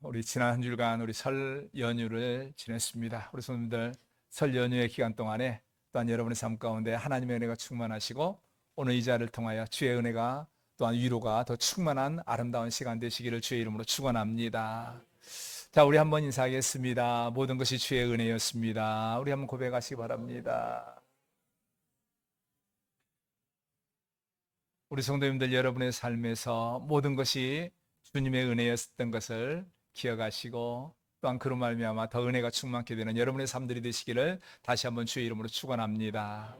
우리 지난 한 주간 우리 설 연휴를 지냈습니다. 우리 성도님들 설 연휴의 기간 동안에 또한 여러분의 삶 가운데 하나님의 은혜가 충만하시고 오늘 이 자리를 통하여 주의 은혜가 또한 위로가 더 충만한 아름다운 시간 되시기를 주의 이름으로 축원합니다. 자, 우리 한번 인사하겠습니다. 모든 것이 주의 은혜였습니다. 우리 한번 고백하시기 바랍니다. 우리 성도님들 여러분의 삶에서 모든 것이 주님의 은혜였던 것을 기억하시고 또한 그런 말미암아 더 은혜가 충만케 되는 여러분의 삶들이 되시기를 다시 한번 주의 이름으로 축원합니다.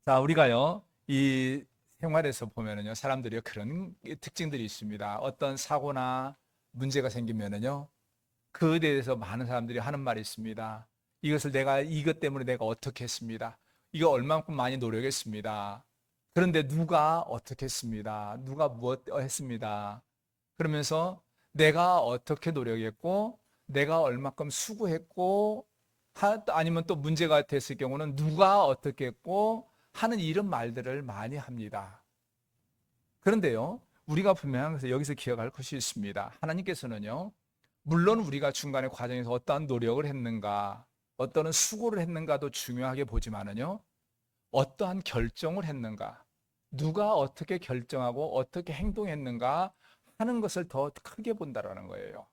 자, 우리가요 이 생활에서 보면은요 사람들이 그런 특징들이 있습니다. 어떤 사고나 문제가 생기면은요 그에 대해서 많은 사람들이 하는 말이 있습니다. 이것 때문에 내가 어떻게 했습니다. 이거 얼만큼 많이 노력했습니다. 그런데 누가 어떻게 했습니다. 누가 무엇 했습니다. 그러면서 내가 어떻게 노력했고 내가 얼마큼 수고했고 아니면 또 문제가 됐을 경우는 누가 어떻게 했고 하는 이런 말들을 많이 합니다. 그런데요 우리가 분명히 여기서 기억할 것이 있습니다. 하나님께서는요 물론 우리가 중간에 과정에서 어떠한 노력을 했는가 어떠한 수고를 했는가도 중요하게 보지만은요 어떠한 결정을 했는가 누가 어떻게 결정하고 어떻게 행동했는가 하는 것을 더 크게 본다라는 거예요.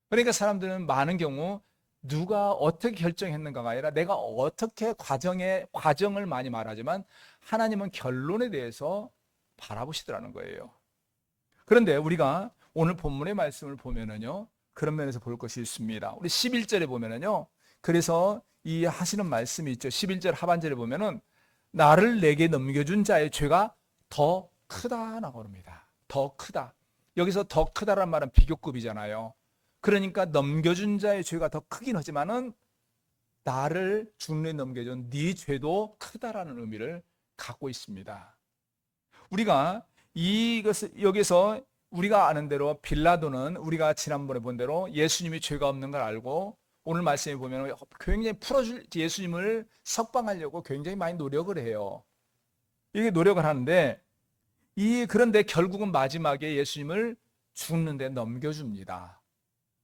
그러니까 사람들은 많은 경우 누가 어떻게 결정했는가가 아니라 내가 어떻게 과정을 많이 말하지만 하나님은 결론에 대해서 바라보시더라는 거예요. 그런데 우리가 오늘 본문의 말씀을 보면은요 그런 면에서 볼 것이 있습니다. 우리 11절에 보면은요 그래서 이 하시는 말씀이 있죠. 11절 하반절에 보면은 나를 내게 넘겨준 자의 죄가 더 크다라고 합니다. 더 크다. 여기서 더 크다라는 말은 비교급이잖아요. 그러니까 넘겨준 자의 죄가 더 크긴 하지만은 나를 죽는 넘겨준 네 죄도 크다라는 의미를 갖고 있습니다. 우리가 이것을 여기서 우리가 아는 대로 빌라도는 우리가 지난번에 본 대로 예수님이 죄가 없는 걸 알고 오늘 말씀에 보면 굉장히 풀어줄 예수님을 석방하려고 굉장히 많이 노력을 해요. 이게 노력을 하는데 그런데 결국은 마지막에 예수님을 죽는데 넘겨줍니다.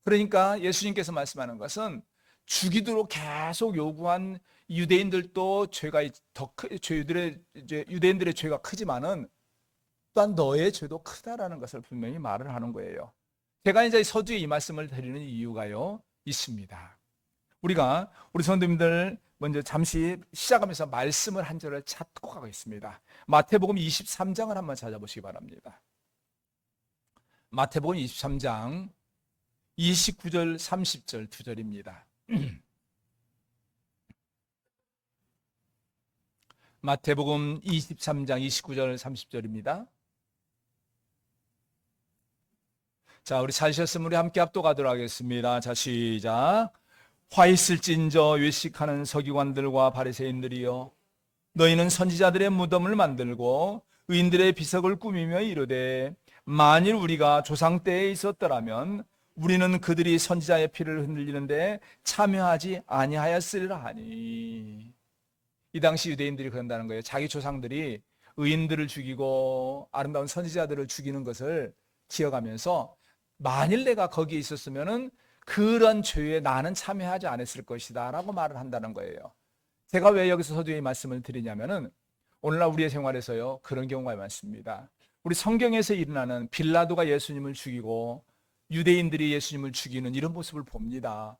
그러니까 예수님께서 말씀하는 것은 죽이도록 계속 요구한 유대인들도 유대인들의 죄가 크지만은 또한 너의 죄도 크다라는 것을 분명히 말을 하는 거예요. 제가 이제 서두에 이 말씀을 드리는 이유가요 있습니다. 우리 성도님들 먼저 잠시 시작하면서 말씀을 한 절을 찾고 가겠습니다. 마태복음 23장을 한번 찾아보시기 바랍니다. 마태복음 23장 29절 30절 두 절입니다. 마태복음 23장 29절 30절입니다. 자, 우리 찾으셨으면 우리 함께 합독하도록 하겠습니다. 자, 시작. 화 있을진저 외식하는 서기관들과 바리새인들이여 너희는 선지자들의 무덤을 만들고 의인들의 비석을 꾸미며 이르되 만일 우리가 조상 때에 있었더라면 우리는 그들이 선지자의 피를 흔들리는데 참여하지 아니하였으리라 하니. 이 당시 유대인들이 그런다는 거예요. 자기 조상들이 의인들을 죽이고 아름다운 선지자들을 죽이는 것을 기억하면서 만일 내가 거기에 있었으면은 그런 죄에 나는 참여하지 않았을 것이다 라고 말을 한다는 거예요. 제가 왜 여기서 서두에 이 말씀을 드리냐면은 오늘날 우리의 생활에서요 그런 경우가 많습니다. 우리 성경에서 일어나는 빌라도가 예수님을 죽이고 유대인들이 예수님을 죽이는 이런 모습을 봅니다.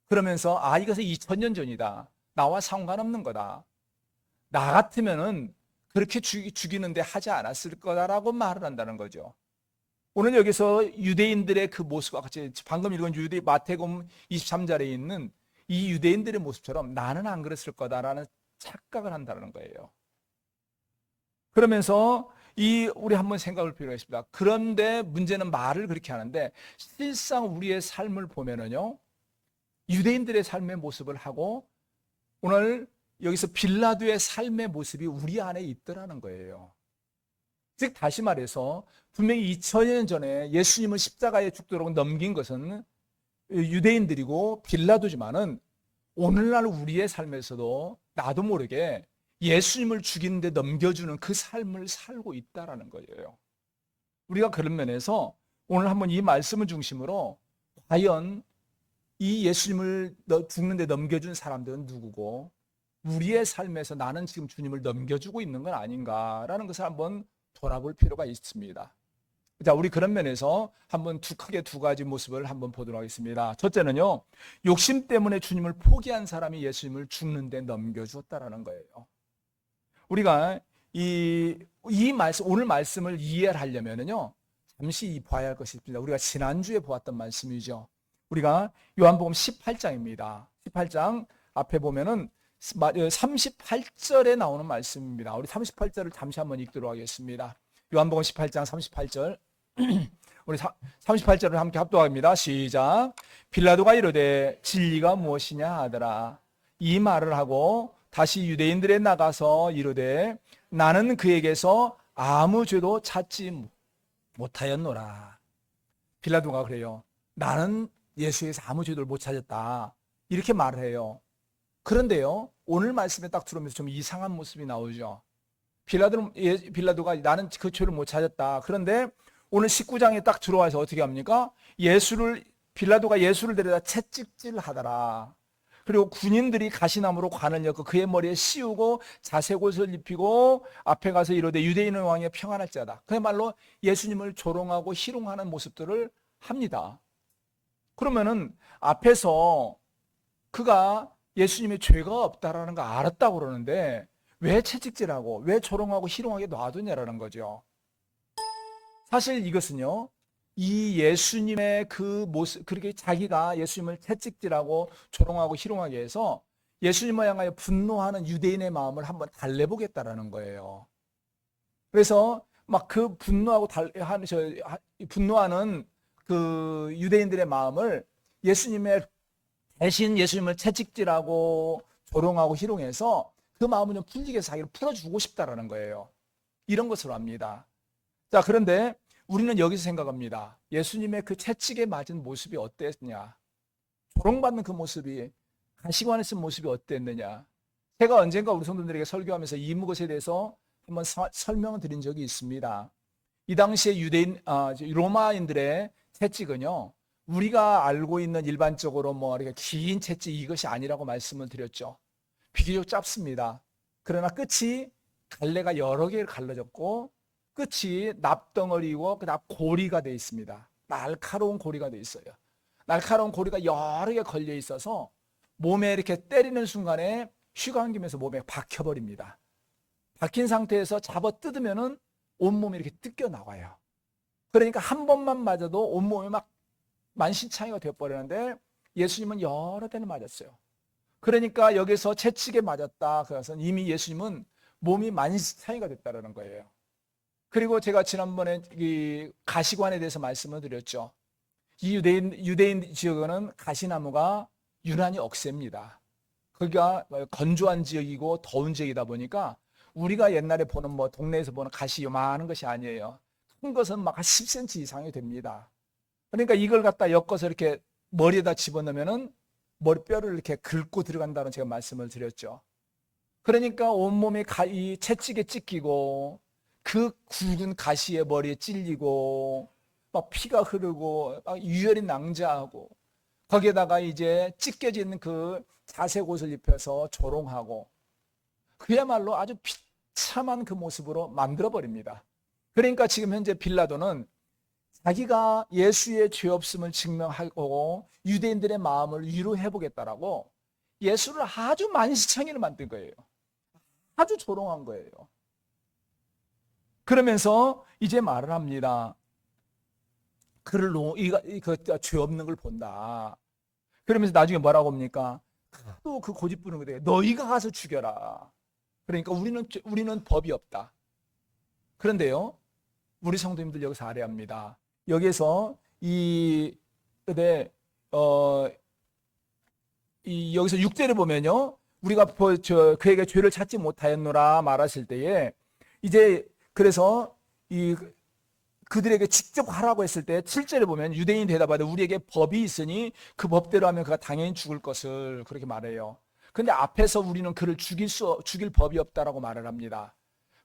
그러면서 이것은 2000년 전이다. 나와 상관없는 거다. 나 같으면은 그렇게 죽이는데 하지 않았을 거다라고 말을 한다는 거죠. 오늘 여기서 유대인들의 그 모습과 같이 방금 읽은 마태복음 23절에 있는 이 유대인들의 모습처럼 나는 안 그랬을 거다라는 착각을 한다는 거예요. 그러면서 우리 한번 생각할 필요가 있습니다. 그런데 문제는 말을 그렇게 하는데 실상 우리의 삶을 보면은요 유대인들의 삶의 모습을 하고 오늘 여기서 빌라도의 삶의 모습이 우리 안에 있더라는 거예요. 즉 다시 말해서 분명히 2000년 전에 예수님을 십자가에 죽도록 넘긴 것은 유대인들이고 빌라도지만은 오늘날 우리의 삶에서도 나도 모르게 예수님을 죽이는데 넘겨주는 그 삶을 살고 있다라는 거예요. 우리가 그런 면에서 오늘 한번 이 말씀을 중심으로 과연 이 예수님을 죽는데 넘겨준 사람들은 누구고 우리의 삶에서 나는 지금 주님을 넘겨주고 있는 건 아닌가라는 것을 한번 돌아볼 필요가 있습니다. 자, 우리 그런 면에서 한번 크게 두 가지 모습을 한번 보도록 하겠습니다. 첫째는요, 욕심 때문에 주님을 포기한 사람이 예수님을 죽는데 넘겨주었다라는 거예요. 우리가 오늘 말씀을 이해를 하려면요, 잠시 봐야 할 것이 있습니다. 우리가 지난주에 보았던 말씀이죠. 우리가 요한복음 18장입니다. 18장 앞에 보면은 38절에 나오는 말씀입니다. 우리 38절을 잠시 한번 읽도록 하겠습니다. 요한복음 18장 38절. 우리 38절을 함께 합독합니다. 시작. 빌라도가 이르되 진리가 무엇이냐 하더라. 이 말을 하고 다시 유대인들에 나가서 이르되 나는 그에게서 아무 죄도 찾지 못하였노라. 빌라도가 그래요. 나는 예수에게서 아무 죄도 못 찾았다. 이렇게 말을 해요. 그런데요, 오늘 말씀에 딱 들어오면서 좀 이상한 모습이 나오죠. 빌라도가 나는 그 죄를 못 찾았다. 그런데 오늘 19장에 딱 들어와서 어떻게 합니까? 빌라도가 예수를 데려다 채찍질 하더라. 그리고 군인들이 가시나무로 관을 엮고 그의 머리에 씌우고 자색옷을 입히고 앞에 가서 이르되 유대인의 왕이 평안할지어다. 그야말로 예수님을 조롱하고 희롱하는 모습들을 합니다. 그러면은 앞에서 그가 예수님의 죄가 없다라는 거 알았다고 그러는데 왜 채찍질하고 왜 조롱하고 희롱하게 놔두냐라는 거죠. 사실 이것은요, 이 예수님의 그 모습, 그렇게 자기가 예수님을 채찍질하고 조롱하고 희롱하게 해서 예수님을 향하여 분노하는 유대인의 마음을 한번 달래보겠다라는 거예요. 그래서 막 그 분노하는 그 유대인들의 마음을 대신 예수님을 채찍질하고 조롱하고 희롱해서 그 마음을 좀 풀리게 해서 자기를 풀어주고 싶다라는 거예요. 이런 것으로 합니다. 자, 그런데 우리는 여기서 생각합니다. 예수님의 그 채찍에 맞은 모습이 어땠냐? 조롱받는 그 모습이, 가시관에 쓴 모습이 어땠느냐? 제가 언젠가 우리 성도들에게 설교하면서 이것에 대해서 한번 설명을 드린 적이 있습니다. 이 당시에 로마인들의 채찍은요, 우리가 알고 있는 일반적으로 이렇게 긴 채찍 이것이 아니라고 말씀을 드렸죠. 비교적 짧습니다. 그러나 끝이 갈래가 여러 개를 갈라졌고 끝이 납덩어리고 그다음 고리가 되어 있습니다. 날카로운 고리가 되어 있어요. 날카로운 고리가 여러 개 걸려 있어서 몸에 이렇게 때리는 순간에 휘감기면서 몸에 박혀버립니다. 박힌 상태에서 잡아 뜯으면은 온몸이 이렇게 뜯겨 나와요. 그러니까 한 번만 맞아도 온몸이 막 만신창이가 되어버리는데 예수님은 여러 대를 맞았어요. 그러니까 여기서 채찍에 맞았다. 그래서 이미 예수님은 몸이 만신창이가 됐다는 거예요. 그리고 제가 지난번에 이 가시관에 대해서 말씀을 드렸죠. 이 유대인 지역은 가시나무가 유난히 억셉니다. 거기가 건조한 지역이고 더운 지역이다 보니까 우리가 옛날에 보는 동네에서 보는 가시 요만한 것이 아니에요. 큰 것은 막 한 10cm 이상이 됩니다. 그러니까 이걸 갖다 엮어서 이렇게 머리에다 집어넣으면은 머리뼈를 이렇게 긁고 들어간다는 제가 말씀을 드렸죠. 그러니까 온몸이 이 채찍에 찢기고 그 굵은 가시에 머리에 찔리고 막 피가 흐르고 막 유혈이 낭자하고 거기에다가 이제 찢겨진 그 자색 옷을 입혀서 조롱하고 그야말로 아주 비참한 그 모습으로 만들어 버립니다. 그러니까 지금 현재 빌라도는 자기가 예수의 죄 없음을 증명하고 유대인들의 마음을 위로해 보겠다라고 예수를 아주 만시창이를 만든 거예요. 아주 조롱한 거예요. 그러면서 이제 말을 합니다. 그를 죄 없는 걸 본다. 그러면서 나중에 뭐라고 합니까? 또 그 고집 부는 거예요. 너희가 가서 죽여라. 그러니까 우리는 법이 없다. 그런데요, 우리 성도님들 여기서 알아야 합니다. 여기서 여기서 6절을 보면요, 우리가 그에게 죄를 찾지 못하였노라 말하실 때에 이제 그래서 그들에게 직접 하라고 했을 때 7절에 보면 유대인이 대답하되 우리에게 법이 있으니 그 법대로 하면 그가 당연히 죽을 것을 그렇게 말해요. 근데 앞에서 우리는 그를 죽일 법이 없다라고 말을 합니다.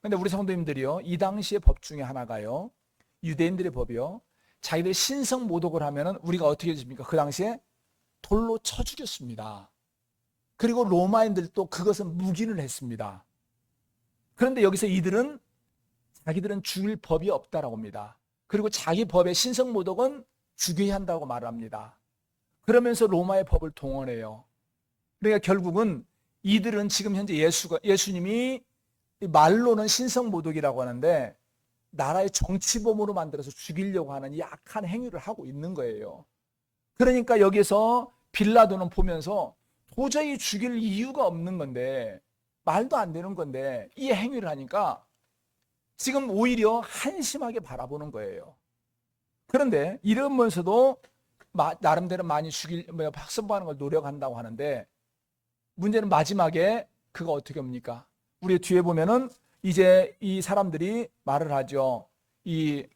근데 우리 성도님들이요, 이 당시의 법 중에 하나가요, 유대인들의 법이요, 자기들이 신성 모독을 하면은 우리가 어떻게 해줍니까? 그 당시에 돌로 쳐 죽였습니다. 그리고 로마인들도 그것을 묵인을 했습니다. 그런데 여기서 이들은 자기들은 죽일 법이 없다라고 합니다. 그리고 자기 법의 신성 모독은 죽여야 한다고 말합니다. 그러면서 로마의 법을 동원해요. 그러니까 결국은 이들은 지금 현재 예수님이 말로는 신성 모독이라고 하는데 나라의 정치범으로 만들어서 죽이려고 하는 이 악한 행위를 하고 있는 거예요. 그러니까 여기서 빌라도는 보면서 도저히 죽일 이유가 없는 건데, 말도 안 되는 건데 이 행위를 하니까 지금 오히려 한심하게 바라보는 거예요. 그런데 이러면서도 나름대로 많이 확선하는 걸 노력한다고 하는데, 문제는 마지막에 그가 어떻게 합니까? 우리 뒤에 보면은 이제 이 사람들이 말을 하죠. 우리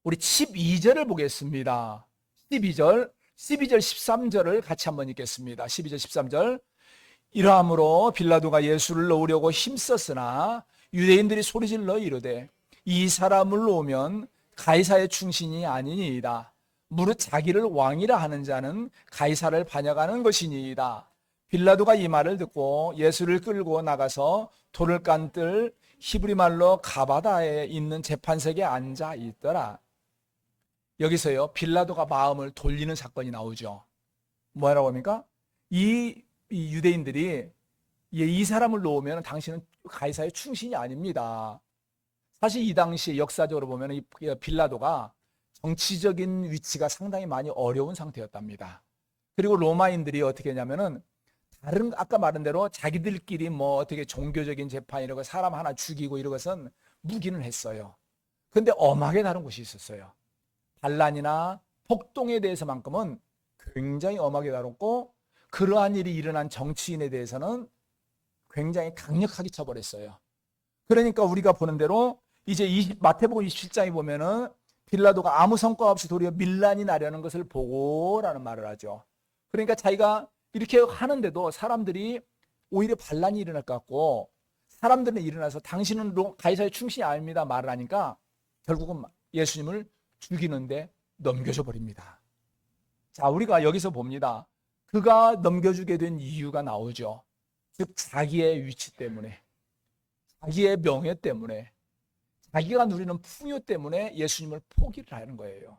12절을 보겠습니다. 12절, 13절을 같이 한번 읽겠습니다. 12절, 13절. 이러함으로 빌라도가 예수를 넣으려고 힘썼으나 유대인들이 소리질러 이르되 이 사람을 놓으면 가이사의 충신이 아니니이다. 무릇 자기를 왕이라 하는 자는 가이사를 반역하는 것이니이다. 빌라도가 이 말을 듣고 예수를 끌고 나가서 돌을 깐뜰 히브리 말로 가바다에 있는 재판석에 앉아 있더라. 여기서요, 빌라도가 마음을 돌리는 사건이 나오죠. 뭐라고 합니까? 이 유대인들이 이 사람을 놓으면 당신은 가이사의 충신이 아닙니다. 사실 이 당시 역사적으로 보면 이 빌라도가 정치적인 위치가 상당히 많이 어려운 상태였답니다. 그리고 로마인들이 어떻게 했냐면은 다른 아까 말한 대로 자기들끼리 뭐 어떻게 종교적인 재판 이런 거 사람 하나 죽이고 이런 것은 묵인을 했어요. 그런데 엄하게 다른 곳이 있었어요. 반란이나 폭동에 대해서만큼은 굉장히 엄하게 다뤘고, 그러한 일이 일어난 정치인에 대해서는 굉장히 강력하게 처벌했어요. 그러니까 우리가 보는 대로 이제 마태복음 27장에 보면은 빌라도가 아무 성과 없이 도리어 밀란이 나려는 것을 보고라는 말을 하죠. 그러니까 자기가 이렇게 하는데도 사람들이 오히려 반란이 일어날 것 같고, 사람들은 일어나서 당신은 가이사의 충신이 아닙니다 말을 하니까 결국은 예수님을 죽이는데 넘겨줘 버립니다. 자, 우리가 여기서 봅니다. 그가 넘겨주게 된 이유가 나오죠. 즉 자기의 위치 때문에, 자기의 명예 때문에, 자기가 누리는 풍요 때문에 예수님을 포기를 하는 거예요.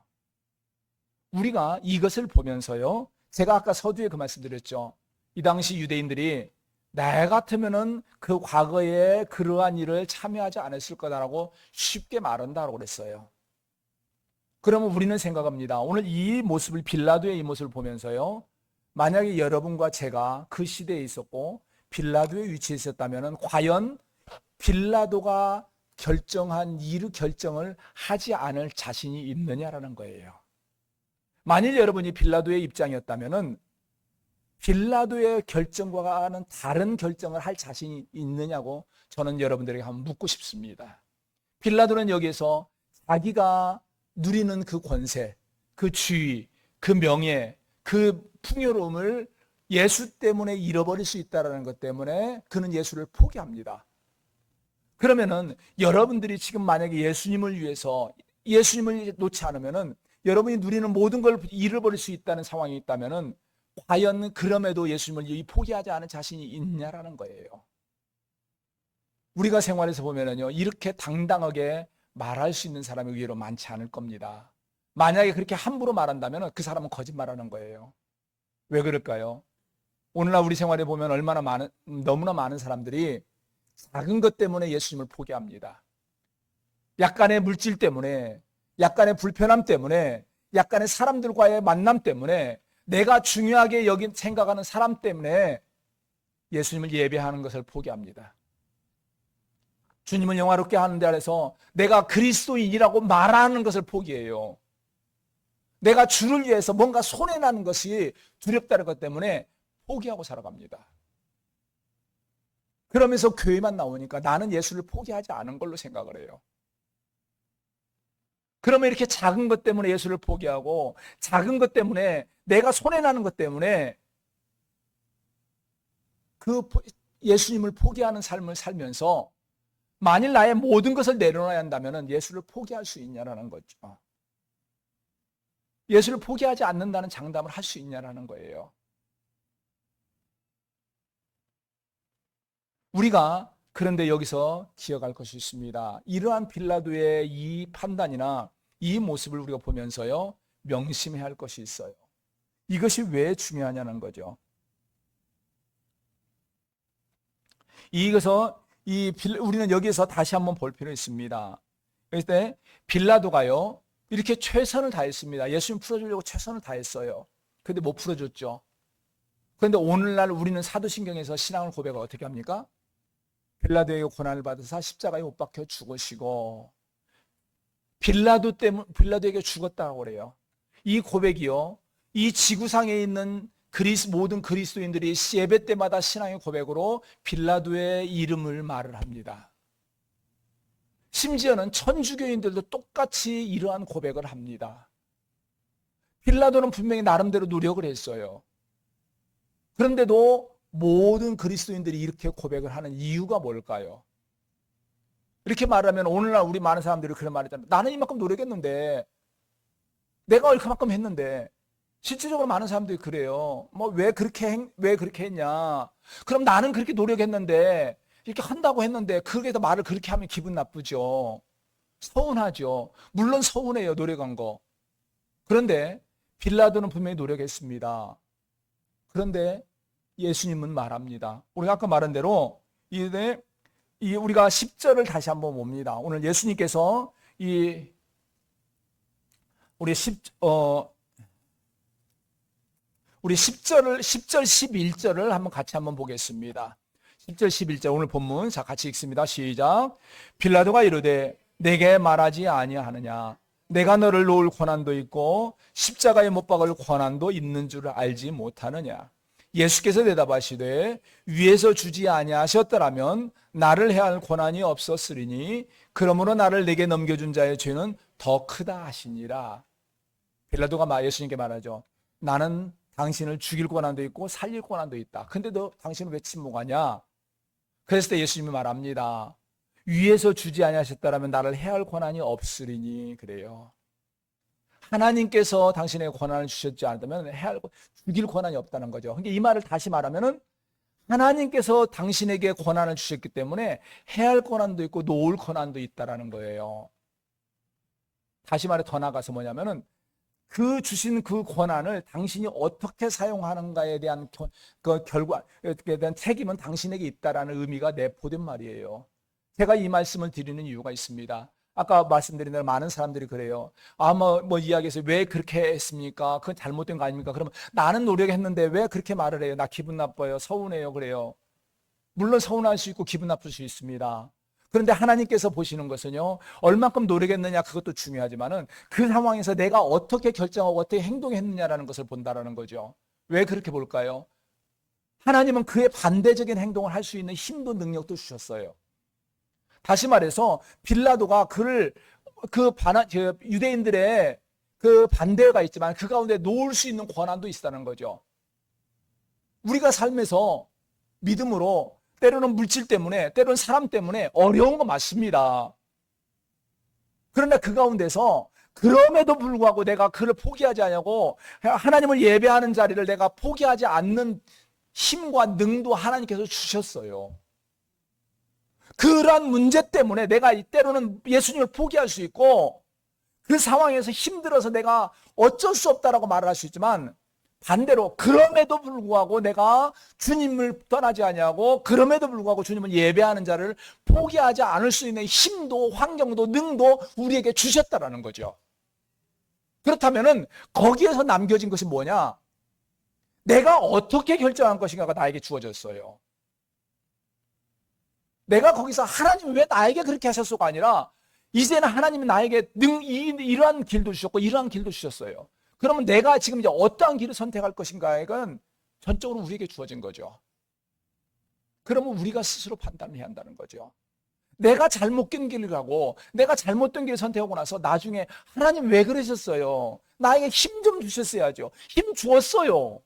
우리가 이것을 보면서요, 제가 아까 서두에 그 말씀드렸죠. 이 당시 유대인들이 나 같으면은 그 과거에 그러한 일을 참여하지 않았을 거다라고 쉽게 말한다고 그랬어요. 그러면 우리는 생각합니다. 오늘 이 모습을, 빌라도의 이 모습을 보면서요, 만약에 여러분과 제가 그 시대에 있었고 빌라도의 위치에 있었다면 과연 빌라도가 결정한 이 결정을 하지 않을 자신이 있느냐라는 거예요. 만일 여러분이 빌라도의 입장이었다면 빌라도의 결정과는 다른 결정을 할 자신이 있느냐고 저는 여러분들에게 한번 묻고 싶습니다. 빌라도는 여기에서 자기가 누리는 그 권세, 그 지위, 그 명예, 그 풍요로움을 예수 때문에 잃어버릴 수 있다는 것 때문에 그는 예수를 포기합니다. 그러면은 여러분들이 지금 만약에 예수님을 위해서 예수님을 놓지 않으면은 여러분이 누리는 모든 걸 잃어버릴 수 있다는 상황이 있다면은 과연 그럼에도 예수님을 포기하지 않은 자신이 있냐라는 거예요. 우리가 생활에서 보면은요, 이렇게 당당하게 말할 수 있는 사람이 의외로 많지 않을 겁니다. 만약에 그렇게 함부로 말한다면 그 사람은 거짓말하는 거예요. 왜 그럴까요? 오늘날 우리 생활에 보면 너무나 많은 사람들이 작은 것 때문에 예수님을 포기합니다. 약간의 물질 때문에, 약간의 불편함 때문에, 약간의 사람들과의 만남 때문에, 내가 중요하게 생각하는 사람 때문에 예수님을 예배하는 것을 포기합니다. 주님을 영화롭게 하는 데 아래서 내가 그리스도인이라고 말하는 것을 포기해요. 내가 주를 위해서 뭔가 손해나는 것이 두렵다는 것 때문에 포기하고 살아갑니다. 그러면서 교회만 나오니까 나는 예수를 포기하지 않은 걸로 생각을 해요. 그러면 이렇게 작은 것 때문에 예수를 포기하고, 작은 것 때문에 내가 손해나는 것 때문에 그 예수님을 포기하는 삶을 살면서 만일 나의 모든 것을 내려놔야 한다면 예수를 포기할 수 있냐라는 거죠. 예수를 포기하지 않는다는 장담을 할 수 있냐라는 거예요. 우리가 그런데 여기서 기억할 것이 있습니다. 이러한 빌라도의 이 판단이나 이 모습을 우리가 보면서요, 명심해야 할 것이 있어요. 이것이 왜 중요하냐는 거죠. 우리는 여기에서 다시 한번 볼 필요 있습니다. 그럴 때 빌라도가요, 이렇게 최선을 다했습니다. 예수님 풀어주려고 최선을 다했어요. 근데 못 풀어줬죠. 그런데 오늘날 우리는 사도신경에서 신앙을 고백을 어떻게 합니까? 빌라도에게 고난을 받으사 십자가에 못 박혀 죽으시고, 빌라도에게 죽었다고 그래요. 이 고백이요, 이 지구상에 있는 모든 그리스도인들이 예배 때마다 신앙의 고백으로 빌라도의 이름을 말을 합니다. 심지어는 천주교인들도 똑같이 이러한 고백을 합니다. 빌라도는 분명히 나름대로 노력을 했어요. 그런데도 모든 그리스도인들이 이렇게 고백을 하는 이유가 뭘까요? 이렇게 말하면 오늘날 우리 많은 사람들이 그런 말이잖아요. 나는 이만큼 노력했는데, 내가 얼마만큼 했는데, 실질적으로 많은 사람들이 그래요. 왜 그렇게 했냐? 그럼 나는 그렇게 노력했는데, 이렇게 한다고 했는데, 그게도 말을 그렇게 하면 기분 나쁘죠. 서운하죠. 물론 서운해요, 노력한 거. 그런데 빌라도는 분명히 노력했습니다. 그런데 예수님은 말합니다. 우리가 아까 말한 대로 우리가 10절을 다시 한번 봅니다. 오늘 예수님께서 우리 10절, 11절을 한번 같이 한번 보겠습니다. 10절, 11절 오늘 본문 자 같이 읽습니다. 시작. 빌라도가 이르되 내게 말하지 아니하느냐? 내가 너를 놓을 권한도 있고 십자가에 못 박을 권한도 있는 줄 알지 못하느냐? 예수께서 대답하시되 위에서 주지 아니하셨더라면 나를 해할 권한이 없었으리니 그러므로 나를 내게 넘겨준 자의 죄는 더 크다 하시니라. 빌라도가 예수님께 말하죠. 나는 당신을 죽일 권한도 있고 살릴 권한도 있다. 근데 너 당신은 왜 침묵하냐? 그랬을 때 예수님이 말합니다. 위에서 주지 아니하셨더라면 나를 해할 권한이 없으리니 그래요. 하나님께서 당신에게 권한을 주셨지 않다면 죽일 권한이 없다는 거죠. 그러니까 이 말을 다시 말하면은 하나님께서 당신에게 권한을 주셨기 때문에 해할 권한도 있고 놓을 권한도 있다라는 거예요. 다시 말해 더 나아가서 뭐냐면은 그 주신 그 권한을 당신이 어떻게 사용하는가에 대한 결과에 대한 책임은 당신에게 있다라는 의미가 내포된 말이에요. 제가 이 말씀을 드리는 이유가 있습니다. 아까 말씀드린 대로 많은 사람들이 그래요. 이야기해서 왜 그렇게 했습니까? 그건 잘못된 거 아닙니까? 그러면 나는 노력했는데 왜 그렇게 말을 해요? 나 기분 나빠요. 서운해요. 그래요. 물론 서운할 수 있고 기분 나쁠 수 있습니다. 그런데 하나님께서 보시는 것은요, 얼만큼 노력했느냐 그것도 중요하지만은 그 상황에서 내가 어떻게 결정하고 어떻게 행동했느냐라는 것을 본다라는 거죠. 왜 그렇게 볼까요? 하나님은 그의 반대적인 행동을 할 수 있는 힘도 능력도 주셨어요. 다시 말해서 빌라도가 유대인들의 그 반대가 있지만 그 가운데 놓을 수 있는 권한도 있다는 거죠. 우리가 삶에서 믿음으로 때로는 물질 때문에 때로는 사람 때문에 어려운 거 맞습니다. 그러나 그 가운데서 그럼에도 불구하고 내가 그를 포기하지 않냐고 하나님을 예배하는 자리를 내가 포기하지 않는 힘과 능도 하나님께서 주셨어요. 그러한 문제 때문에 내가 때로는 예수님을 포기할 수 있고 그 상황에서 힘들어서 내가 어쩔 수 없다라고 말을 할 수 있지만 반대로 그럼에도 불구하고 내가 주님을 떠나지 아니하고 그럼에도 불구하고 주님을 예배하는 자를 포기하지 않을 수 있는 힘도 환경도 능도 우리에게 주셨다라는 거죠. 그렇다면은 거기에서 남겨진 것이 뭐냐? 내가 어떻게 결정한 것인가가 나에게 주어졌어요. 내가 거기서 하나님 왜 나에게 그렇게 하셨소가 아니라 이제는 하나님이 나에게 이러한 길도 주셨고 이러한 길도 주셨어요. 그러면 내가 지금 이제 어떠한 길을 선택할 것인가가 전적으로 우리에게 주어진 거죠. 그러면 우리가 스스로 판단을 해야 한다는 거죠. 내가 잘못된 길을 가고 내가 잘못된 길을 선택하고 나서 나중에 하나님 왜 그러셨어요? 나에게 힘 좀 주셨어야죠. 힘 주었어요.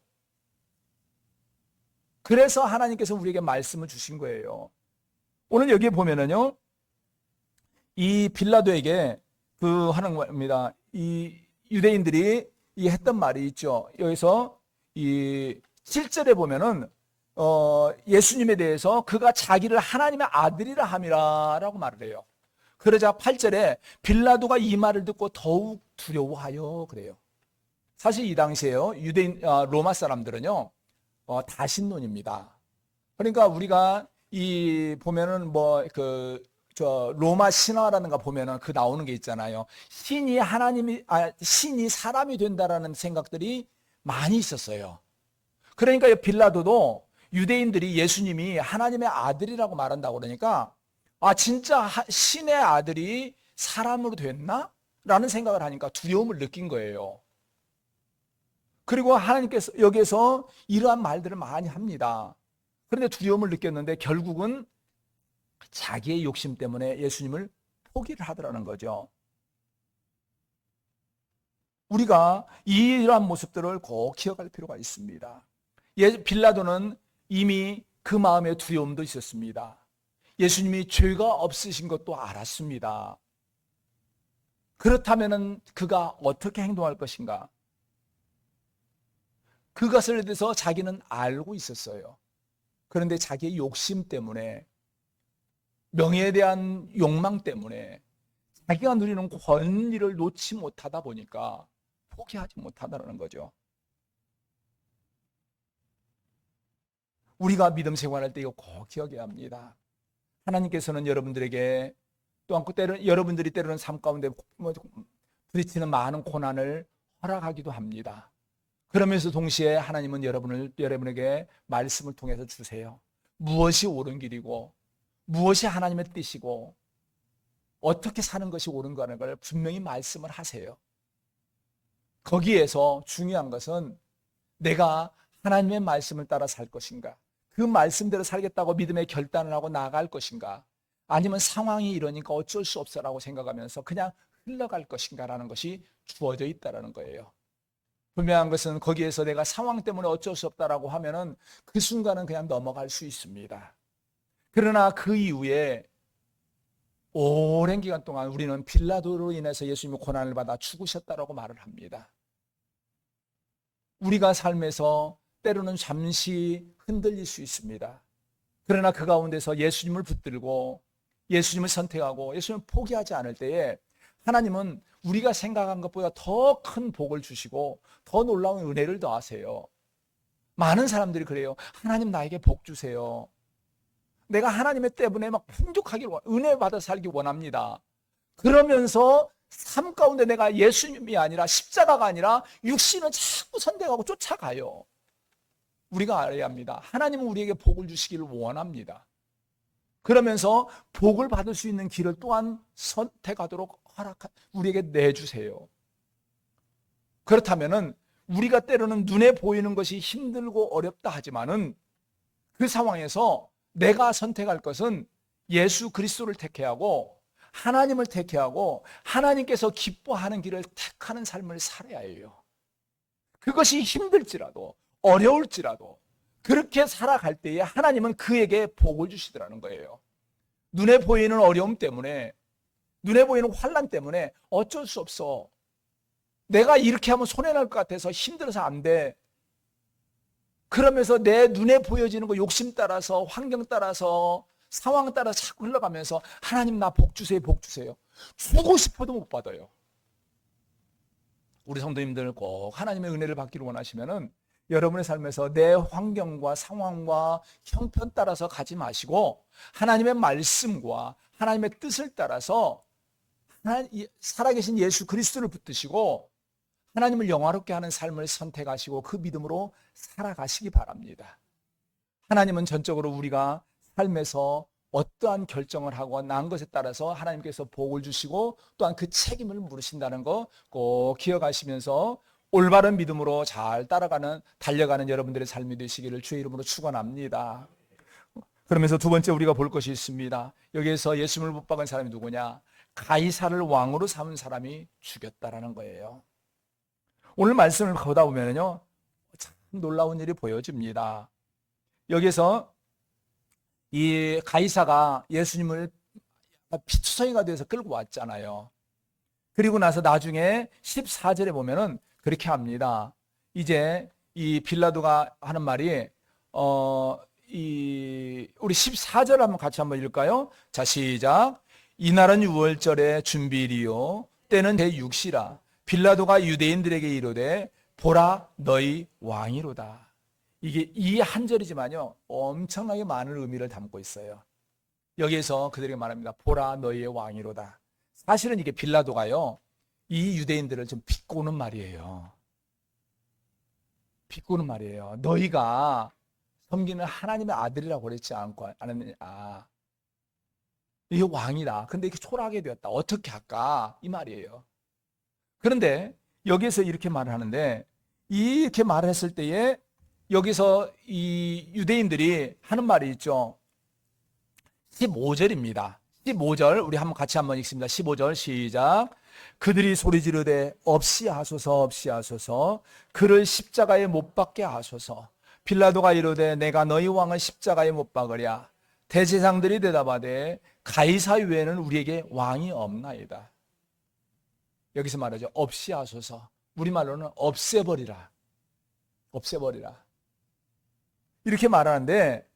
그래서 하나님께서 우리에게 말씀을 주신 거예요. 오늘 여기에 보면은요, 이 빌라도에게 하는 겁니다. 이 유대인들이 이 했던 말이 있죠. 여기서 이 7절에 보면은 예수님에 대해서 그가 자기를 하나님의 아들이라 함이라라고 말을 해요. 그러자 8절에 빌라도가 이 말을 듣고 더욱 두려워하여 그래요. 사실 이 당시에요, 유대인 로마 사람들은요 다신론입니다. 그러니까 우리가 이 보면은 로마 신화라든가 보면은 그 나오는 게 있잖아요. 신이 사람이 된다라는 생각들이 많이 있었어요. 그러니까 빌라도도 유대인들이 예수님이 하나님의 아들이라고 말한다고 그러니까 진짜 신의 아들이 사람으로 됐나? 라는 생각을 하니까 두려움을 느낀 거예요. 그리고 하나님께서 여기에서 이러한 말들을 많이 합니다. 그런데 두려움을 느꼈는데 결국은 자기의 욕심 때문에 예수님을 포기를 하더라는 거죠. 우리가 이러한 모습들을 꼭 기억할 필요가 있습니다. 빌라도는 이미 그 마음에 두려움도 있었습니다. 예수님이 죄가 없으신 것도 알았습니다. 그렇다면 그가 어떻게 행동할 것인가? 그것에 대해서 자기는 알고 있었어요. 그런데 자기의 욕심 때문에, 명예에 대한 욕망 때문에 자기가 누리는 권리를 놓지 못하다 보니까 포기하지 못하다는 거죠. 우리가 믿음 생활할 때 이거 꼭 기억해야 합니다. 하나님께서는 여러분들에게 또한 여러분들이 때로는 삶 가운데 부딪히는 많은 고난을 허락하기도 합니다. 그러면서 동시에 하나님은 여러분에게 말씀을 통해서 주세요. 무엇이 옳은 길이고 무엇이 하나님의 뜻이고 어떻게 사는 것이 옳은가 하는 걸 분명히 말씀을 하세요. 거기에서 중요한 것은 내가 하나님의 말씀을 따라 살 것인가, 그 말씀대로 살겠다고 믿음의 결단을 하고 나아갈 것인가, 아니면 상황이 이러니까 어쩔 수 없어라고 생각하면서 그냥 흘러갈 것인가라는 것이 주어져 있다는 거예요. 분명한 것은 거기에서 내가 상황 때문에 어쩔 수 없다라고 하면은 그 순간은 그냥 넘어갈 수 있습니다. 그러나 그 이후에 오랜 기간 동안 우리는 빌라도로 인해서 예수님이 고난을 받아 죽으셨다라고 말을 합니다. 우리가 삶에서 때로는 잠시 흔들릴 수 있습니다. 그러나 그 가운데서 예수님을 붙들고 예수님을 선택하고 예수님을 포기하지 않을 때에 하나님은 우리가 생각한 것보다 더 큰 복을 주시고 더 놀라운 은혜를 더하세요. 많은 사람들이 그래요. 하나님 나에게 복 주세요. 내가 하나님의 때문에 막 풍족하길 은혜 받아 살기 원합니다. 그러면서 삶 가운데 내가 예수님이 아니라 십자가가 아니라 육신은 자꾸 선택하고 쫓아가요. 우리가 알아야 합니다. 하나님은 우리에게 복을 주시기를 원합니다. 그러면서 복을 받을 수 있는 길을 또한 선택하도록 우리에게 내주세요. 그렇다면은 우리가 때로는 눈에 보이는 것이 힘들고 어렵다 하지만은 그 상황에서 내가 선택할 것은 예수 그리스도를 택해하고 하나님을 택해하고 하나님께서 기뻐하는 길을 택하는 삶을 살아야 해요. 그것이 힘들지라도 어려울지라도 그렇게 살아갈 때에 하나님은 그에게 복을 주시더라는 거예요. 눈에 보이는 어려움 때문에, 눈에 보이는 환난 때문에 어쩔 수 없어. 내가 이렇게 하면 손해날 것 같아서 힘들어서 안 돼. 그러면서 내 눈에 보여지는 거 욕심 따라서, 환경 따라서, 상황 따라서 자꾸 흘러가면서 하나님 나 복 주세요, 복 주세요. 주고 싶어도 못 받아요. 우리 성도님들 꼭 하나님의 은혜를 받기를 원하시면은 여러분의 삶에서 내 환경과 상황과 형편 따라서 가지 마시고 하나님의 말씀과 하나님의 뜻을 따라서 살아계신 예수 그리스도를 붙드시고 하나님을 영화롭게 하는 삶을 선택하시고 그 믿음으로 살아가시기 바랍니다. 하나님은 전적으로 우리가 삶에서 어떠한 결정을 하고 난 것에 따라서 하나님께서 복을 주시고 또한 그 책임을 물으신다는 거 꼭 기억하시면서 올바른 믿음으로 잘 달려가는 여러분들의 삶이 되시기를 주의 이름으로 축원합니다. 그러면서 두 번째 우리가 볼 것이 있습니다. 여기에서 예수님을 못 박은 사람이 누구냐? 가이사를 왕으로 삼은 사람이 죽였다라는 거예요. 오늘 말씀을 보다 보면요, 참 놀라운 일이 보여집니다. 여기서 이 가이사가 예수님을 피투성이가 돼서 끌고 왔잖아요. 그리고 나서 나중에 14절에 보면은 그렇게 합니다. 이제 이 빌라도가 하는 말이 우리 14절 한번 같이 한번 읽을까요? 자, 시작. 이날은 유월절의 준비일이요 때는 제6시라. 빌라도가 유대인들에게 이르되 보라 너희 왕이로다. 이게 이 한 절이지만요 엄청나게 많은 의미를 담고 있어요. 여기에서 그들에게 말합니다. 보라 너희의 왕이로다. 사실은 이게 빌라도가요 이 유대인들을 좀 비꼬는 말이에요. 비꼬는 말이에요. 너희가 섬기는 하나님의 아들이라고 그랬지 않았느냐. 이게 왕이다. 근데 이렇게 초라하게 되었다. 어떻게 할까? 이 말이에요. 그런데 여기에서 이렇게 말을 하는데 이렇게 말을 했을 때에 여기서 이 유대인들이 하는 말이 있죠. 15절입니다. 15절 우리 같이 한번 읽습니다. 15절 시작. 그들이 소리 지르되 없이 하소서 없이 하소서 그를 십자가에 못 박게 하소서. 빌라도가 이르되 내가 너희 왕을 십자가에 못 박으랴. 대제사장들이 대답하되 가이사 외에는 우리에게 왕이 없나이다. 여기서 말하죠. 없이 하소서. 우리말로는 없애버리라. 없애버리라. 이렇게 말하는데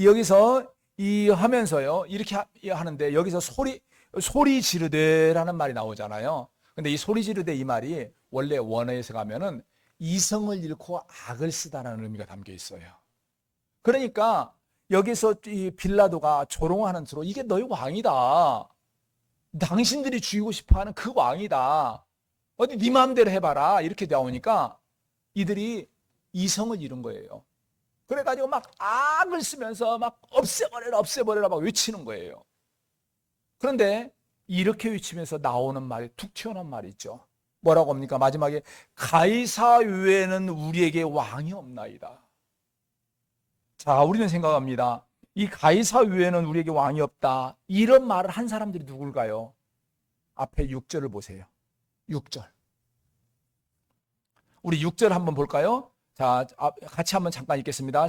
여기서 이 하면서요 이렇게 하는데 여기서 소리 지르되라는 말이 나오잖아요. 근데 이 소리 지르되 이 말이 원래 원어에서 가면은 이성을 잃고 악을 쓰다라는 의미가 담겨 있어요. 그러니까 여기서 이 빌라도가 조롱하는 수로 이게 너희 왕이다. 당신들이 죽이고 싶어하는 그 왕이다. 어디 네 마음대로 해봐라. 이렇게 나오니까 이들이 이성을 잃은 거예요. 그래가지고 막 악을 쓰면서 막 없애버려라 없애버려라 막 외치는 거예요. 그런데 이렇게 외치면서 나오는 말이 툭 튀어나온 말이 있죠. 뭐라고 합니까? 마지막에 가이사 외에는 우리에게 왕이 없나이다. 자, 우리는 생각합니다. 이 가이사 외에는 우리에게 왕이 없다. 이런 말을 한 사람들이 누굴까요? 앞에 6절을 보세요. 6절. 우리 6절 한번 볼까요? 자, 같이 한번 잠깐 읽겠습니다.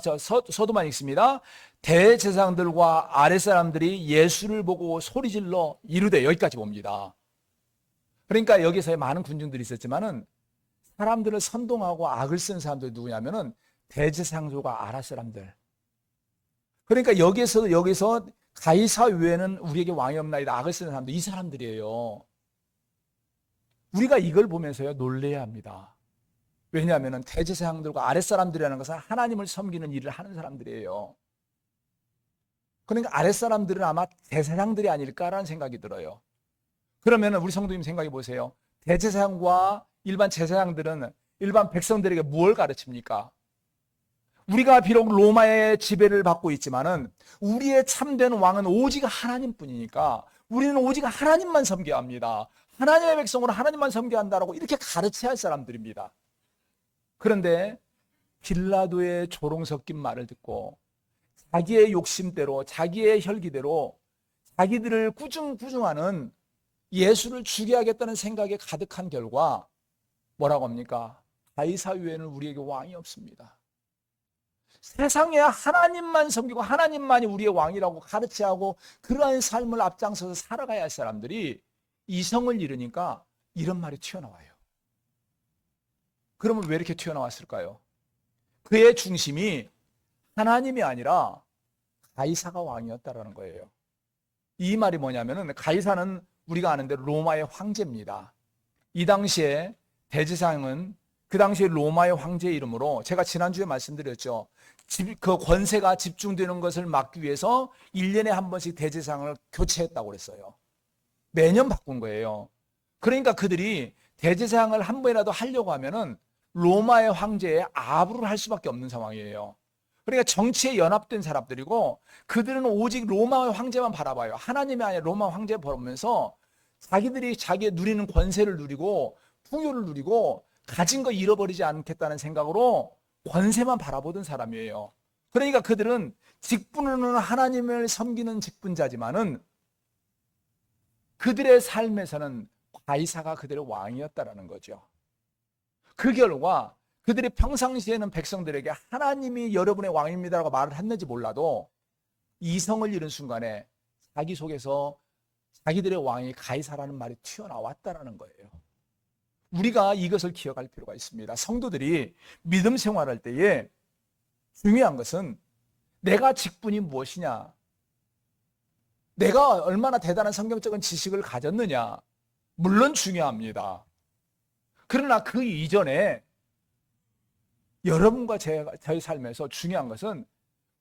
서두만 읽습니다. 대제사장들과 아랫사람들이 예수를 보고 소리질러 이르되 여기까지 봅니다. 그러니까 여기서의 많은 군중들이 있었지만은 사람들을 선동하고 악을 쓴 사람들이 누구냐면은 대제사장들과 아랫사람들. 그러니까 여기서 가이사 외에는 우리에게 왕이 없나이다. 악을 쓰는 사람들 이 사람들이에요. 우리가 이걸 보면서요 놀래야 합니다. 왜냐하면 대제사장들과 아랫사람들이라는 것은 하나님을 섬기는 일을 하는 사람들이에요. 그러니까 아랫사람들은 아마 대제사장들이 아닐까라는 생각이 들어요. 그러면 우리 성도님 생각해 보세요. 대제사장과 일반 제사장들은 일반 백성들에게 무엇을 가르칩니까? 우리가 비록 로마의 지배를 받고 있지만은 우리의 참된 왕은 오직 하나님뿐이니까 우리는 오직 하나님만 섬겨야 합니다. 하나님의 백성으로 하나님만 섬겨야 한다라고 이렇게 가르쳐야 할 사람들입니다. 그런데 빌라도의 조롱 섞인 말을 듣고 자기의 욕심대로 자기의 혈기대로 자기들을 꾸중꾸중하는 예수를 죽여야겠다는 생각에 가득한 결과 뭐라고 합니까? 가이사 외에는 우리에게 왕이 없습니다. 세상에 하나님만 섬기고 하나님만이 우리의 왕이라고 가르쳐야 하고 그러한 삶을 앞장서서 살아가야 할 사람들이 이성을 잃으니까 이런 말이 튀어나와요. 그러면 왜 이렇게 튀어나왔을까요? 그의 중심이 하나님이 아니라 가이사가 왕이었다라는 거예요. 이 말이 뭐냐면은 가이사는 우리가 아는 대로 로마의 황제입니다. 이 당시에 대제사장은 그 당시에 로마의 황제의 이름으로 제가 지난주에 말씀드렸죠. 그 권세가 집중되는 것을 막기 위해서 1년에 한 번씩 대제사장을 교체했다고 그랬어요. 매년 바꾼 거예요. 그러니까 그들이 대제사장을 한 번이라도 하려고 하면은 로마의 황제의 아부를 할 수밖에 없는 상황이에요. 그러니까 정치에 연합된 사람들이고 그들은 오직 로마의 황제만 바라봐요. 하나님이 아니라 로마 황제 보면서 자기들이 자기의 누리는 권세를 누리고 풍요를 누리고 가진 거 잃어버리지 않겠다는 생각으로 권세만 바라보던 사람이에요. 그러니까 그들은 직분으로는 하나님을 섬기는 직분자지만은 그들의 삶에서는 가이사가 그들의 왕이었다라는 거죠. 그 결과 그들이 평상시에는 백성들에게 하나님이 여러분의 왕입니다라고 말을 했는지 몰라도 이성을 잃은 순간에 자기 속에서 자기들의 왕이 가이사라는 말이 튀어나왔다라는 거예요. 우리가 이것을 기억할 필요가 있습니다. 성도들이 믿음 생활할 때에 중요한 것은 내가 직분이 무엇이냐, 내가 얼마나 대단한 성경적인 지식을 가졌느냐, 물론 중요합니다. 그러나 그 이전에 여러분과 저의 삶에서 중요한 것은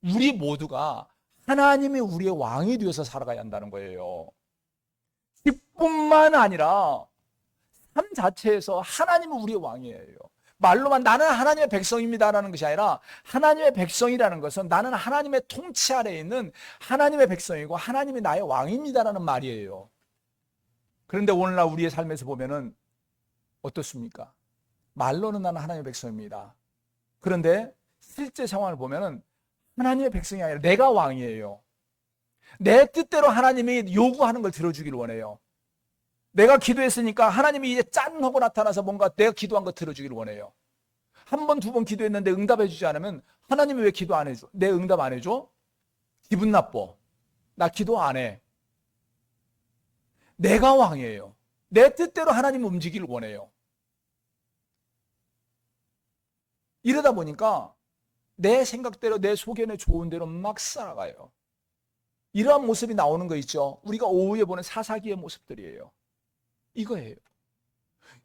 우리 모두가 하나님이 우리의 왕이 되어서 살아가야 한다는 거예요. 이뿐만 아니라 삶 자체에서 하나님은 우리의 왕이에요. 말로만 나는 하나님의 백성입니다라는 것이 아니라 하나님의 백성이라는 것은 나는 하나님의 통치 아래에 있는 하나님의 백성이고 하나님이 나의 왕입니다라는 말이에요. 그런데 오늘날 우리의 삶에서 보면은 어떻습니까? 말로는 나는 하나님의 백성입니다. 그런데 실제 상황을 보면은 하나님의 백성이 아니라 내가 왕이에요. 내 뜻대로 하나님이 요구하는 걸 들어주기를 원해요. 내가 기도했으니까 하나님이 이제 짠 하고 나타나서 뭔가 내가 기도한 거 들어주기를 원해요. 한 번, 두 번 기도했는데 응답해 주지 않으면 하나님이 왜 기도 안 해줘? 내 응답 안 해줘? 기분 나빠. 나 기도 안 해. 내가 왕이에요. 내 뜻대로 하나님 움직이길 원해요. 이러다 보니까 내 생각대로 내 속에는 좋은 대로 막 살아가요. 이러한 모습이 나오는 거 있죠. 우리가 오후에 보는 사사기의 모습들이에요. 이거예요.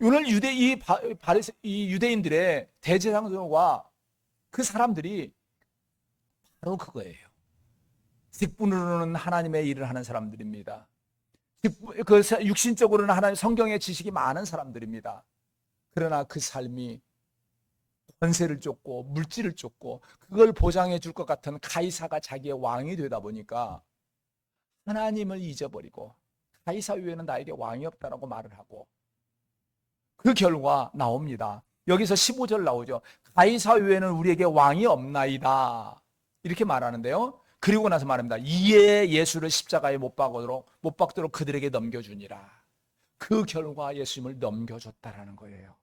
오늘 이 유대인들의 대제사장과 그 사람들이 바로 그거예요. 직분으로는 하나님의 일을 하는 사람들입니다. 그 육신적으로는 하나님 성경의 지식이 많은 사람들입니다. 그러나 그 삶이 권세를 쫓고 물질을 쫓고 그걸 보장해 줄 것 같은 가이사가 자기의 왕이 되다 보니까 하나님을 잊어버리고 가이사 외에는 나에게 왕이 없다라고 말을 하고 그 결과 나옵니다. 여기서 15절 나오죠. 가이사 외에는 우리에게 왕이 없나이다 이렇게 말하는데요. 그리고 나서 말합니다. 이에 예수를 십자가에 못 박도록 그들에게 넘겨주니라. 그 결과 예수님을 넘겨줬다라는 거예요.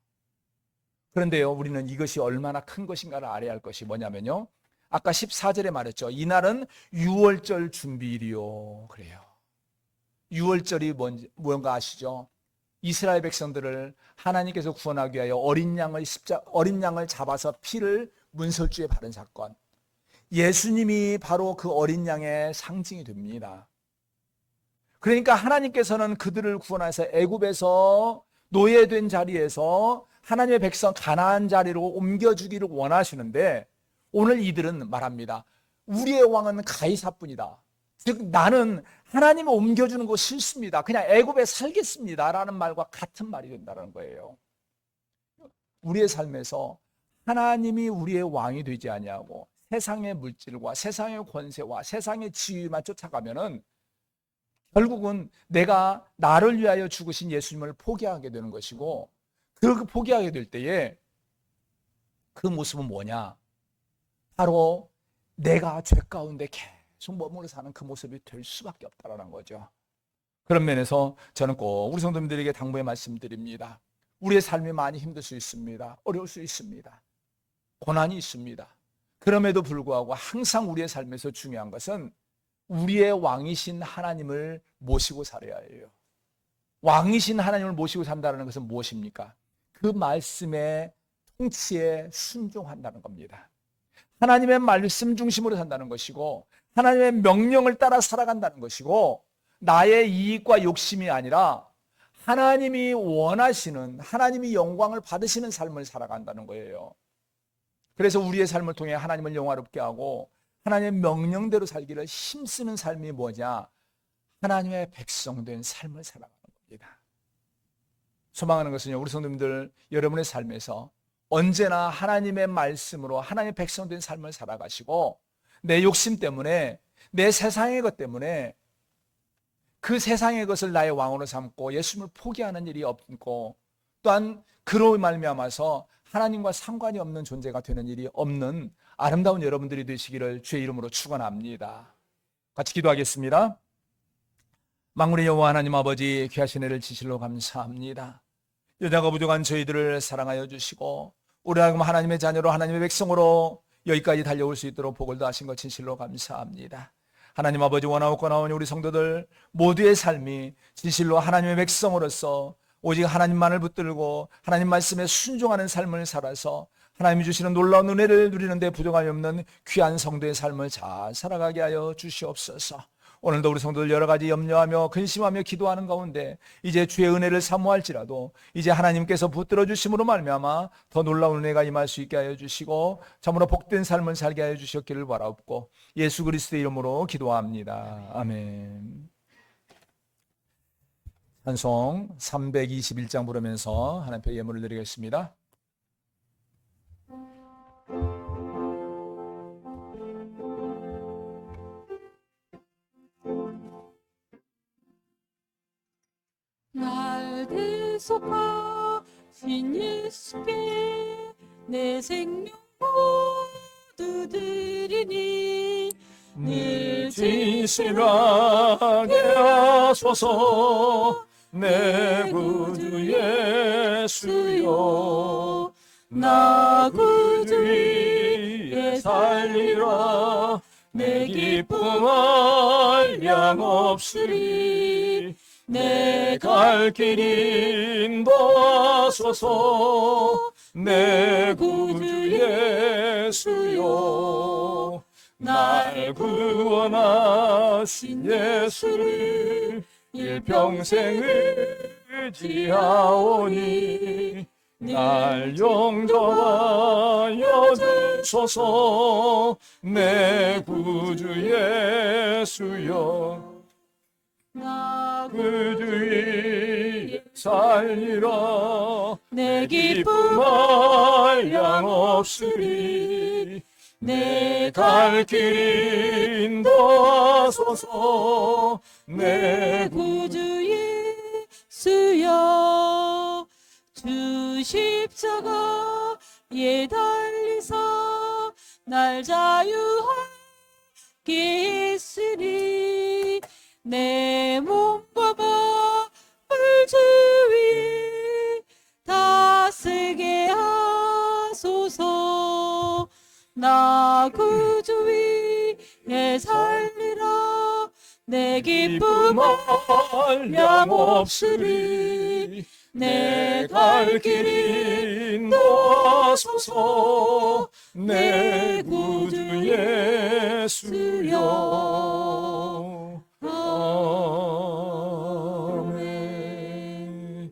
그런데요, 우리는 이것이 얼마나 큰 것인가를 알아야 할 것이 뭐냐면요, 아까 14절에 말했죠. 이날은 유월절 준비일이요. 그래요. 유월절이 뭔가 아시죠? 이스라엘 백성들을 하나님께서 구원하기 위하여 어린 양을 잡아서 피를 문설주에 바른 사건. 예수님이 바로 그 어린 양의 상징이 됩니다. 그러니까 하나님께서는 그들을 구원해서 애굽에서 노예된 자리에서 하나님의 백성 가나안 자리로 옮겨주기를 원하시는데 오늘 이들은 말합니다. 우리의 왕은 가이사뿐이다. 즉 나는 하나님을 옮겨주는 거 싫습니다. 그냥 애굽에 살겠습니다 라는 말과 같은 말이 된다는 거예요. 우리의 삶에서 하나님이 우리의 왕이 되지 아니하고 세상의 물질과 세상의 권세와 세상의 지위만 쫓아가면은 결국은 내가 나를 위하여 죽으신 예수님을 포기하게 되는 것이고, 그렇게 포기하게 될 때에 그 모습은 뭐냐? 바로 내가 죄 가운데 계속 머물러 사는 그 모습이 될 수밖에 없다는 거죠. 그런 면에서 저는 꼭 우리 성도님들에게 당부의 말씀드립니다. 우리의 삶이 많이 힘들 수 있습니다. 어려울 수 있습니다. 고난이 있습니다. 그럼에도 불구하고 항상 우리의 삶에서 중요한 것은 우리의 왕이신 하나님을 모시고 살아야 해요. 왕이신 하나님을 모시고 산다는 것은 무엇입니까? 그 말씀의 통치에 순종한다는 겁니다. 하나님의 말씀 중심으로 산다는 것이고 하나님의 명령을 따라 살아간다는 것이고 나의 이익과 욕심이 아니라 하나님이 원하시는, 하나님이 영광을 받으시는 삶을 살아간다는 거예요. 그래서 우리의 삶을 통해 하나님을 영화롭게 하고 하나님의 명령대로 살기를 힘쓰는 삶이 뭐냐? 하나님의 백성된 삶을 살아가는 겁니다. 소망하는 것은요, 우리 성도님들 여러분의 삶에서 언제나 하나님의 말씀으로 하나님의 백성된 삶을 살아가시고 내 욕심 때문에, 내 세상의 것 때문에 그 세상의 것을 나의 왕으로 삼고 예수님을 포기하는 일이 없고, 또한 그로 말미암아서 하나님과 상관이 없는 존재가 되는 일이 없는 아름다운 여러분들이 되시기를 주의 이름으로 축원합니다. 같이 기도하겠습니다. 만군의 여호와 하나님 아버지, 귀하신 은혜를 지실로 감사합니다. 여자가 부족한 저희들을 사랑하여 주시고 우리 하나님의 자녀로 하나님의 백성으로 여기까지 달려올 수 있도록 복을 더하신 것 진실로 감사합니다. 하나님 아버지, 원하옵고 나오니 우리 성도들 모두의 삶이 진실로 하나님의 백성으로서 오직 하나님만을 붙들고 하나님 말씀에 순종하는 삶을 살아서 하나님이 주시는 놀라운 은혜를 누리는 데 부족함이 없는 귀한 성도의 삶을 잘 살아가게 하여 주시옵소서. 오늘도 우리 성도들 여러 가지 염려하며 근심하며 기도하는 가운데 이제 주의 은혜를 사모할지라도 이제 하나님께서 붙들어 주심으로 말미암아 더 놀라운 은혜가 임할 수 있게 하여 주시고 참으로 복된 삶을 살게 하여 주셨기를 바라옵고 예수 그리스도의 이름으로 기도합니다. 아멘. 찬송 321장 부르면서 하나님 앞에 예물을 드리겠습니다. 날 대속하신 예수께 내 생명 모두 드리니 늘 진실하게 하소서. 내 구주 예수여, 나 구주 위에 살리라. 내 기쁨 한량 없으리. 내 갈 길 인도하소서. 내 구주 예수여, 날 구원하신 예수를 일평생 의지하오니 날 용접하여 주소서. 내 구주 예수여, 나 구주 위에 살리라. 내 기쁨 한량 없으리. 내 갈 길 인도하소서. 내 구주 예수여, 주 십자가에 달리사 날 자유하게 했으리. 내 몸과 마음을 주 위에 다스게 하소서. 나 구주 위에 살리라. 내 기쁨 한량 없으리. 내 갈 길 인도하소서. 내 구주 예수여. 아멘.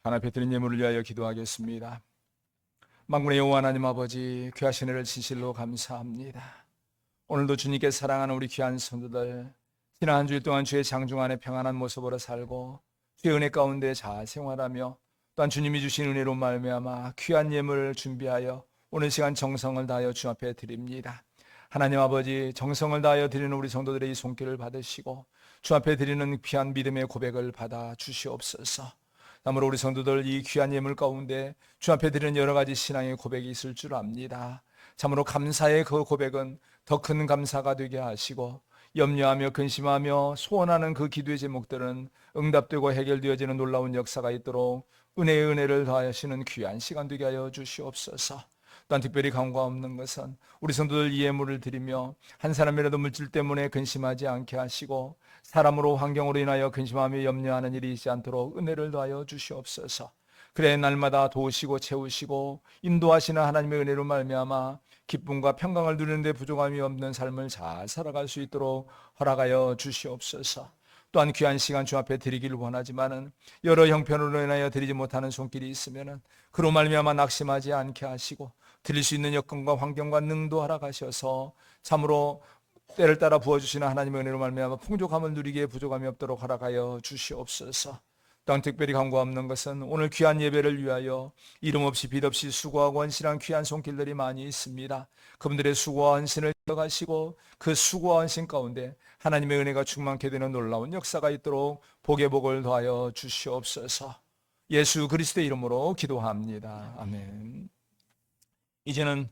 하나 앞에 드린 예물을 위하여 기도하겠습니다. 만군의 여호와 하나님 아버지, 귀하신 은혜를 진실로 감사합니다. 오늘도 주님께 사랑하는 우리 귀한 성도들, 지난 한 주일 동안 주의 장중 안에 평안한 모습으로 살고 주의 은혜 가운데 잘 생활하며 또한 주님이 주신 은혜로 말미암아 귀한 예물을 준비하여 오늘 시간 정성을 다하여 주 앞에 드립니다. 하나님 아버지, 정성을 다하여 드리는 우리 성도들의 이 손길을 받으시고 주 앞에 드리는 귀한 믿음의 고백을 받아 주시옵소서. 참으로 우리 성도들 이 귀한 예물 가운데 주 앞에 드리는 여러 가지 신앙의 고백이 있을 줄 압니다. 참으로 감사의 그 고백은 더 큰 감사가 되게 하시고 염려하며 근심하며 소원하는 그 기도의 제목들은 응답되고 해결되어지는 놀라운 역사가 있도록 은혜의 은혜를 더하시는 귀한 시간 되게 하여 주시옵소서. 또한 특별히 간과 없는 것은 우리 성도들 이 예물을 드리며 한 사람이라도 물질 때문에 근심하지 않게 하시고 사람으로 환경으로 인하여 근심하며 염려하는 일이 있지 않도록 은혜를 더하여 주시옵소서. 그래 날마다 도우시고 채우시고 인도하시는 하나님의 은혜로 말미암아 기쁨과 평강을 누리는 데 부족함이 없는 삶을 잘 살아갈 수 있도록 허락하여 주시옵소서. 또한 귀한 시간 주 앞에 드리기를 원하지만은 여러 형편으로 인하여 드리지 못하는 손길이 있으면은 그로 말미암아 낙심하지 않게 하시고 드릴 수 있는 여건과 환경과 능도 허락하셔서 참으로 때를 따라 부어주시는 하나님의 은혜로 말미암아 풍족함을 누리기에 부족함이 없도록 허락하여 주시옵소서. 또한 특별히 간구 없는 것은 오늘 귀한 예배를 위하여 이름 없이 빛 없이 수고하고 헌신한 귀한 손길들이 많이 있습니다. 그분들의 수고와 헌신을 기억하시고 그 수고와 헌신 가운데 하나님의 은혜가 충만케 되는 놀라운 역사가 있도록 복의 복을 더하여 주시옵소서. 예수 그리스도의 이름으로 기도합니다. 아멘. 이제는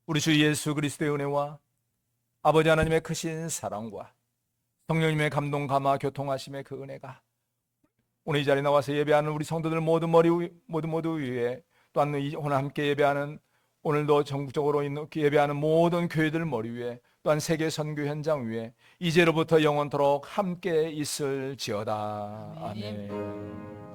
우리 주 예수 그리스도의 은혜와 아버지 하나님의 크신 사랑과 성령님의 감동 감화 교통하심의 그 은혜가 오늘 이 자리에 나와서 예배하는 우리 성도들 모두 위에 또한 오늘 함께 예배하는 오늘도 전국적으로 예배하는 모든 교회들 머리 위에 또한 세계 선교 현장 위에 이제로부터 영원토록 함께 있을지어다. 아멘.